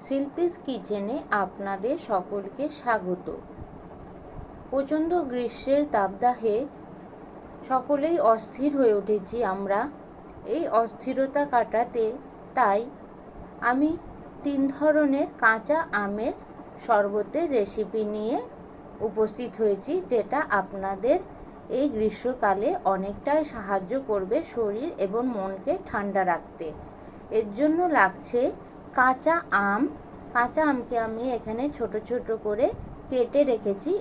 শিল্পীস কিচেনে আপনাদের সকলকে স্বাগত। প্রচণ্ড গ্রীষ্মের তাপদাহে সকলেই অস্থির হয়ে উঠেছি আমরা। এই অস্থিরতা কাটাতে তাই আমি 3 ধরনের কাঁচা আমের শরবতের রেসিপি নিয়ে উপস্থিত হয়েছি, যেটা আপনাদের এই গ্রীষ্মকালে অনেকটাই সাহায্য করবে শরীর এবং মনকে ঠান্ডা রাখতে। এর জন্য লাগছে কাঁচা আম। কাঁচা আমকে আমি এখানে ছোট ছোট করে কেটে রেখেছি।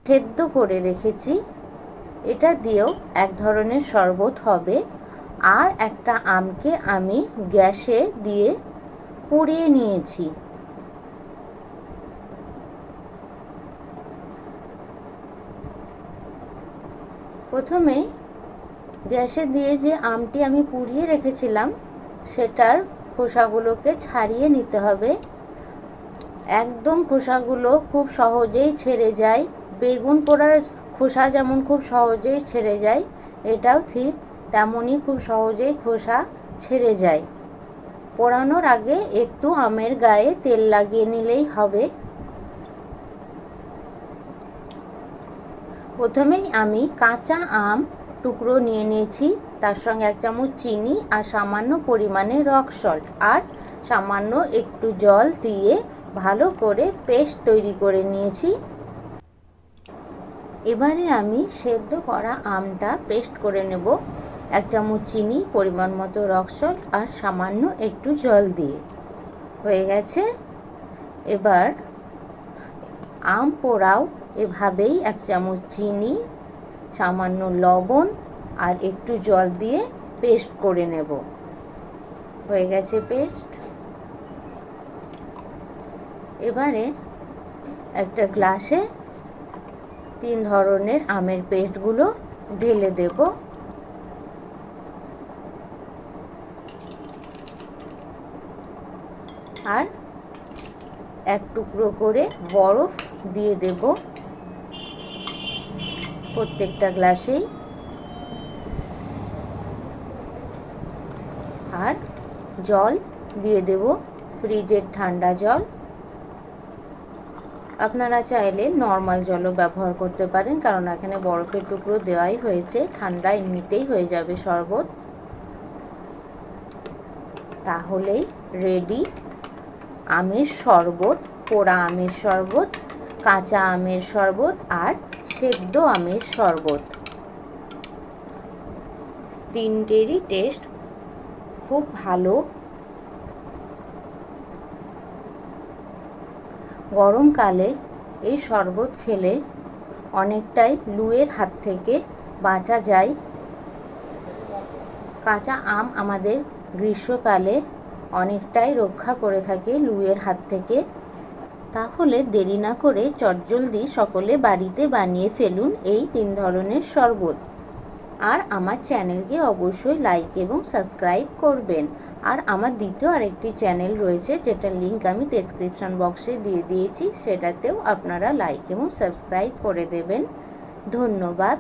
সেদ্ধ করে রেখেছি। এটা দিয়েও এক ধরনের শরবত হবে। আর একটা আমকে আমি গ্যাসে দিয়ে পুড়িয়ে নিয়েছি। প্রথমে গ্যাসে দিয়ে যে আমটি আমি পুড়িয়ে রেখেছিলাম সেটার খোসাগুলোকে ছাড়িয়ে নিতে হবে। একদম খোসাগুলো খুব সহজেই ছেড়ে যায়। বেগুন পোড়ার খোসা যেমন খুব সহজেই ছেড়ে যায়, এটাও ঠিক তেমনই খুব সহজেই খোসা ছেড়ে যায়। পোড়ানোর আগে একটু আমের গায়ে তেল লাগিয়ে নিলেই হবে। প্রথমেই আমি কাঁচা আম টুকরো নিয়ে নিয়েছি, তার সঙ্গে 1 চামচ চিনি আর সামান্য পরিমাণে রক সল্ট আর সামান্য একটু জল দিয়ে ভালো করে পেস্ট তৈরি করে নিয়েছি। এবারে আমি সেদ্ধ করা আমটা পেস্ট করে নেব 1 চামচ চিনি, পরিমাণ মতো রক সল্ট আর সামান্য একটু জল দিয়ে। হয়ে গেছে। এবার আম পোড়াও এভাবেই 1 চামচ চিনি, সামান্য লবণ আর একটু জল দিয়ে পেস্ট করে নেব। হয়ে গেছে পেস্ট। এবারে একটা গ্লাসে 3 ধরনের আমের পেস্টগুলো ঢেলে দেব। আর 1 টুকরো করে বরফ দিয়ে দেব প্রত্যেকটা গ্লাসেই। আর জল দিয়ে দেব ফ্রিজের ঠান্ডা জল। আপনারা চাইলে নর্মাল জলও ব্যবহার করতে পারেন, কারণ এখানে বরফের টুকরো দেওয়াই হয়েছে। ঠান্ডা এমনিতেই হয়ে যাবে শরবত। তাহলেই রেডি আমের শরবত, পোড়া আমের শরবত, কাঁচা আমের শরবত আর সেদ্ধ আমের শরবত। তিনটেরই টেস্ট খুব ভালো। গরমকালে এই শরবত খেলে অনেকটাই লুয়ের হাত থেকে বাঁচা যায়। কাঁচা আম আমাদের গ্রীষ্মকালে অনেকটাই রক্ষা করে থাকে লুয়ের হাত থেকে। তাহলে দেরি না করে চটজলদি সকলে বাড়িতে বানিয়ে ফেলুন এই 3 ধরনের শরবত। আর আমার চ্যানেলকে অবশ্যই লাইক এবং সাবস্ক্রাইব করবেন। আর আমার দ্বিতীয় আরেকটি চ্যানেল রয়েছে, যেটার লিঙ্ক আমি ডেসক্রিপশন বক্সে দিয়ে দিয়েছি, সেটাতেও আপনারা লাইক এবং সাবস্ক্রাইব করে দেবেন। ধন্যবাদ।